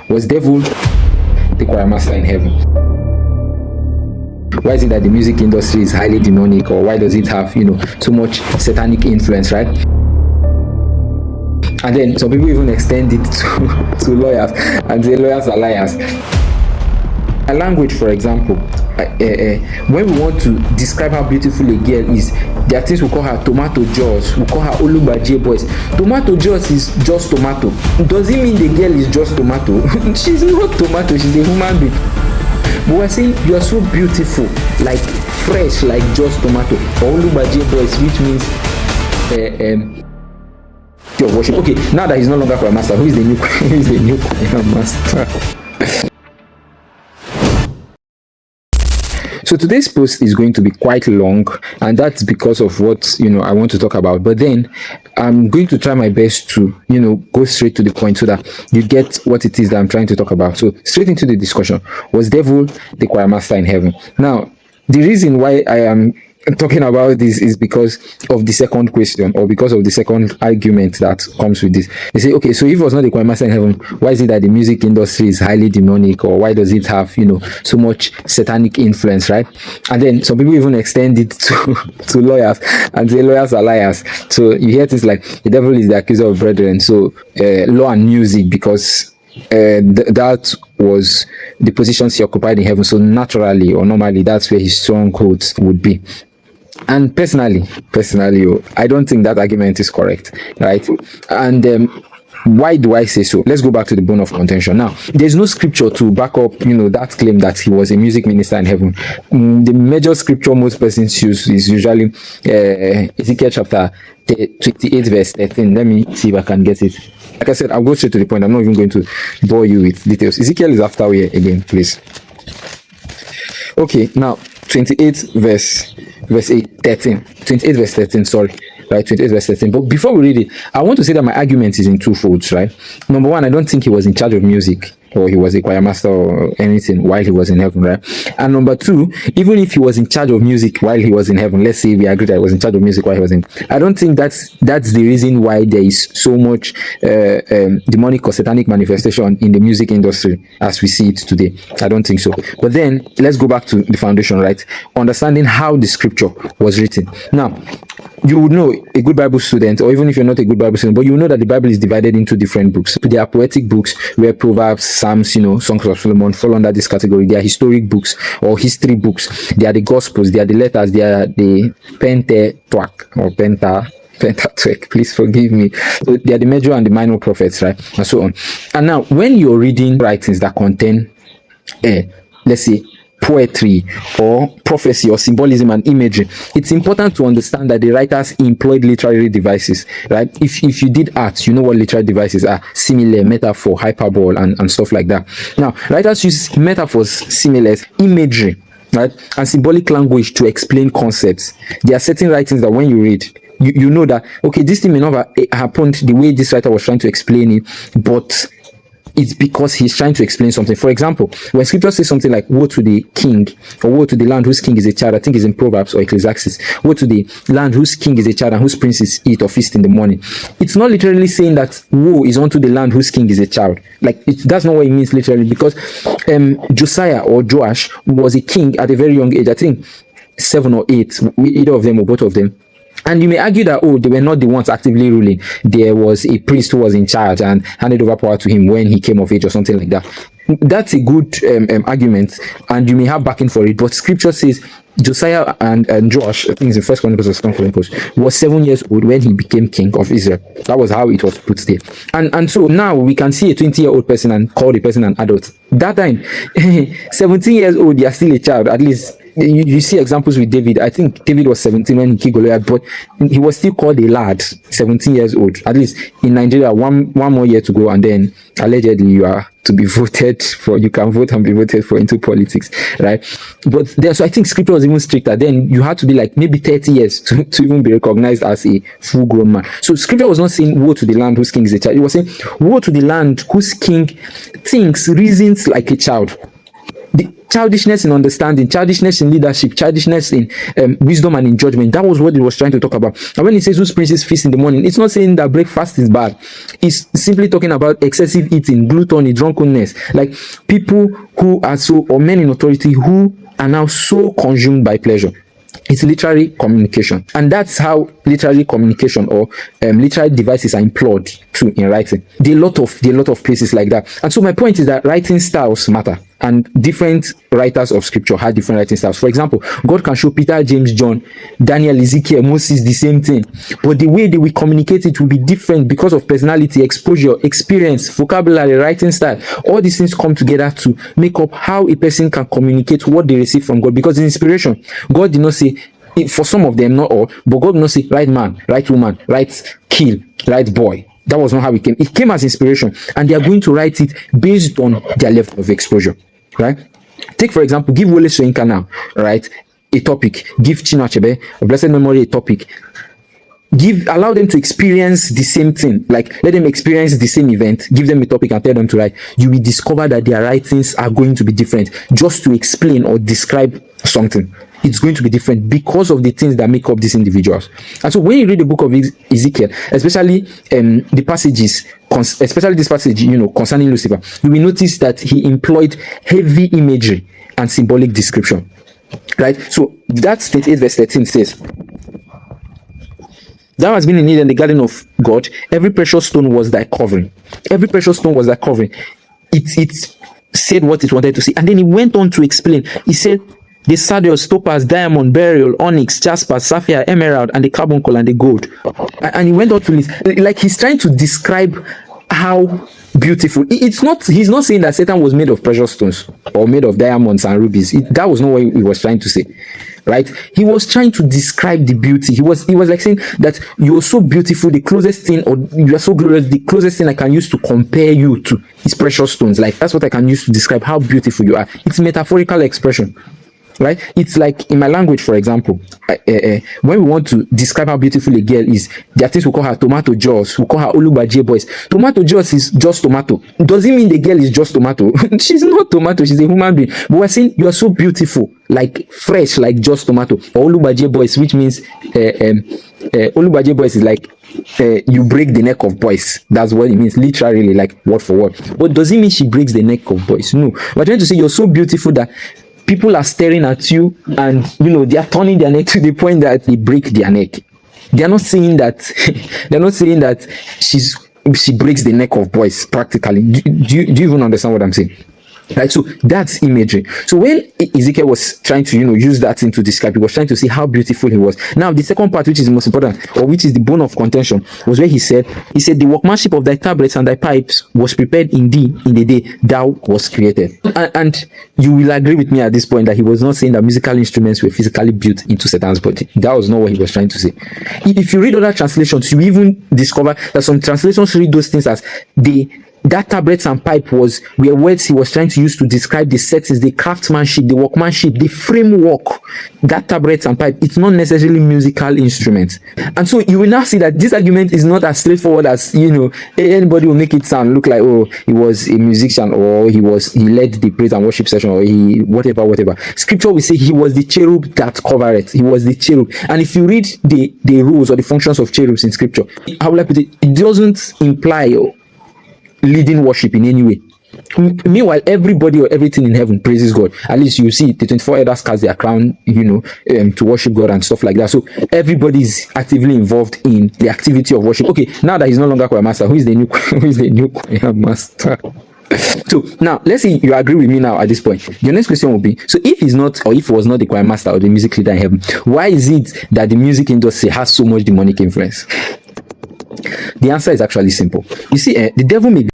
Was devil the choir master in heaven? Why is it that the music industry is highly demonic, or why does it have, so much satanic influence, right? And then some people even extend it to lawyers and say lawyers are liars. A language, for example, when we want to describe how beautiful a girl is, there are things we call her tomato jaws, we call her Olubaje boys. Tomato jaws is just tomato. Does it mean the girl is just tomato? She's not tomato, she's a human being. But we're saying you are so beautiful, like fresh, like just tomato. Olubaje boys, which means your worship. Okay, now that he's no longer choir master, who is the new choir master? So today's post is going to be quite long, and that's because of what I want to talk about. But then I'm going to try my best to go straight to the point so that you get what it is that I'm trying to talk about. So straight into the discussion. Was devil the choir master in heaven? Now, the reason why I am talking about this is because of the second question, or because of the second argument that comes with this. They say, okay, so if it was not the choir master in heaven, why is it that the music industry is highly demonic, or why does it have so much satanic influence, right? And then some people even extend it to lawyers and say lawyers are liars. So you hear things like the devil is the accuser of brethren, so law and music, because that was the positions he occupied in heaven, so naturally or normally that's where his strongholds would be. And personally, I don't think that argument is correct, right? And why do I say so? Let's go back to the bone of contention. Now, there's no scripture to back up, that claim that he was a music minister in heaven. The major scripture most persons use is usually Ezekiel chapter 28 verse 13. Let me see if I can get it. Like I said, I'll go straight to the point. I'm not even going to bore you with details. Ezekiel is after we again, please. Okay, now 28 verse 13. 28 verse 13, sorry. Right, 28 verse 13. But before we read it, I want to say that my argument is in two folds, right? Number one, I don't think he was in charge of music, or he was a choir master or anything while he was in heaven, right? And number two, even if he was in charge of music while he was in heaven, let's say we agree that he was in charge of music while he was in, I don't think that's the reason why there is so much demonic or satanic manifestation in the music industry as we see it today. I don't think so. But then let's go back to the foundation, right? Understanding how the scripture was written. Now, you would know, a good Bible student, or even if you're not a good Bible student, but you know that the Bible is divided into different books. There are poetic books where Proverbs, Psalms, Songs of Solomon fall under this category. There are historic books or history books. There are the Gospels. There are the letters. There are the Pentateuch, please forgive me. So they are the major and the minor prophets, right? And so on. And now, when you're reading writings that contain, let's say, poetry or prophecy or symbolism and imagery, it's important to understand that the writers employed literary devices, right? If you did art, you know what literary devices are: simile, metaphor, hyperbole, and stuff like that. Now, writers use metaphors, similes, imagery, right, and symbolic language to explain concepts. There are certain writings that when you read, you know that, okay, this thing may not have happened the way this writer was trying to explain it, but it's because he's trying to explain something. For example, when scripture says something like, woe to the king, or woe to the land whose king is a child, I think it's in Proverbs or Ecclesiastes, woe to the land whose king is a child and whose princes eat or feast in the morning. It's not literally saying that woe is unto the land whose king is a child. Like, that's not what it means literally, because Josiah or Joash was a king at a very young age, I think 7 or 8, either of them or both of them. And you may argue that, oh, they were not the ones actively ruling. There was a priest who was in charge and handed over power to him when he came of age or something like that. That's a good argument, and you may have backing for it. But scripture says Josiah and Joash, I think it's in First Chronicles or Second Chronicles, was 7 years old when he became king of Israel. That was how it was put there. And so now we can see a 20-year-old person and call the person an adult. That time, 17 years old, you are still a child, at least. You see examples with David. I think David was 17 when he killed Goliath, but he was still called a lad, 17 years old. At least in Nigeria, one more year to go, and then allegedly you are to be voted for. You can vote and be voted for into politics, right? But there, so I think scripture was even stricter. Then you had to be like maybe 30 years to even be recognized as a full-grown man. So scripture was not saying woe to the land whose king is a child. It was saying woe to the land whose king thinks, reasons like a child. The childishness in understanding, childishness in leadership, childishness in wisdom and in judgment. That was what it was trying to talk about. And when it says whose princes feast in the morning, it's not saying that breakfast is bad. It's simply talking about excessive eating, gluttony, drunkenness, like people who are so, or men in authority who are now so consumed by pleasure. It's literary communication, and that's how literary communication or literary devices are employed too in writing. There are a lot of places like that. And so my point is that writing styles matter, and different writers of scripture had different writing styles. For example, God can show Peter, James, John, Daniel, Ezekiel, Moses the same thing, but the way they will communicate it will be different because of personality, exposure, experience, vocabulary, writing style. All these things come together to make up how a person can communicate what they receive from God, because in inspiration, God did not say, for some of them, not all, but God did not say right man, right woman, right kill, right boy. That was not how it came. It came as inspiration, and they are going to write it based on their level of exposure, right? Take, for example, give Wole Soyinka now, right, a topic. Give Chinua Achebe of blessed memory a topic. Allow them to experience the same thing. Like, let them experience the same event. Give them a topic and tell them to write. You will discover that their writings are going to be different. Just to explain or describe something, it's going to be different because of the things that make up these individuals. And so when you read the book of Ezekiel, especially the passages, especially this passage, concerning Lucifer, you will notice that he employed heavy imagery and symbolic description, right? So that 28 verse 13 says, "Thou hast been in Eden, the garden of God. Every precious stone was thy covering." Every precious stone was thy covering. It said what it wanted to say, and then he went on to explain. He said, "The sardius, topaz, diamond, beryl, onyx, jasper, sapphire, emerald, and the carbuncle and the gold." And he went on to list, like he's trying to describe how beautiful. He's not saying that Satan was made of precious stones or made of diamonds and rubies. That was not what he was trying to say, right? He was trying to describe the beauty. He was like saying that you're so beautiful, the closest thing, or you are so glorious, the closest thing I can use to compare you to is precious stones. Like, that's what I can use to describe how beautiful you are. It's metaphorical expression, right? It's like in my language, for example, when we want to describe how beautiful a girl is, there are things we call her tomato jaws, we call her Olubaje boys. Tomato jaws is just tomato. Doesn't mean the girl is just tomato. She's not tomato, she's a human being. But we're saying you are so beautiful, like fresh, like just tomato. Or Olubaje boys, which means Olubaje boys is like you break the neck of boys. That's what it means, literally, like word for word. But does it mean she breaks the neck of boys? No. We're trying to say you're so beautiful that people are staring at you, and they are turning their neck to the point that they break their neck. They are not saying that they're not saying that she breaks the neck of boys practically. Do you even understand what I'm saying? Right, so that's imagery. So when Ezekiel was trying to use that thing to describe, he was trying to see how beautiful he was. Now the second part, which is the most important, or which is the bone of contention, was where he said the workmanship of thy tabrets and thy pipes was prepared in thee in the day thou was created. And you will agree with me at this point that he was not saying that musical instruments were physically built into Satan's body. That was not what he was trying to say. If you read other translations, you even discover that some translations read those things as that tabrets and pipe were words he was trying to use to describe the settings, the craftsmanship, the workmanship, the framework. That tabrets and pipe, it's not necessarily musical instruments. And so you will now see that this argument is not as straightforward as anybody will make it sound look like, oh, he was a musician, or he led the praise and worship session, or he whatever. Scripture will say he was the cherub that covered it. He was the cherub. And if you read the rules or the functions of cherubs in scripture, how will I put it? It doesn't imply leading worship in any way. Meanwhile, everybody or everything in heaven praises God. At least you see the 24 elders cast their crown, to worship God and stuff like that. So everybody is actively involved in the activity of worship. Okay, now that he's no longer choir master, who is the new choir master? So now let's say you agree with me now at this point. Your next question will be, so if he's not, or if he was not the choir master or the music leader in heaven, why is it that the music industry has so much demonic influence? The answer is actually simple. You see, the devil may be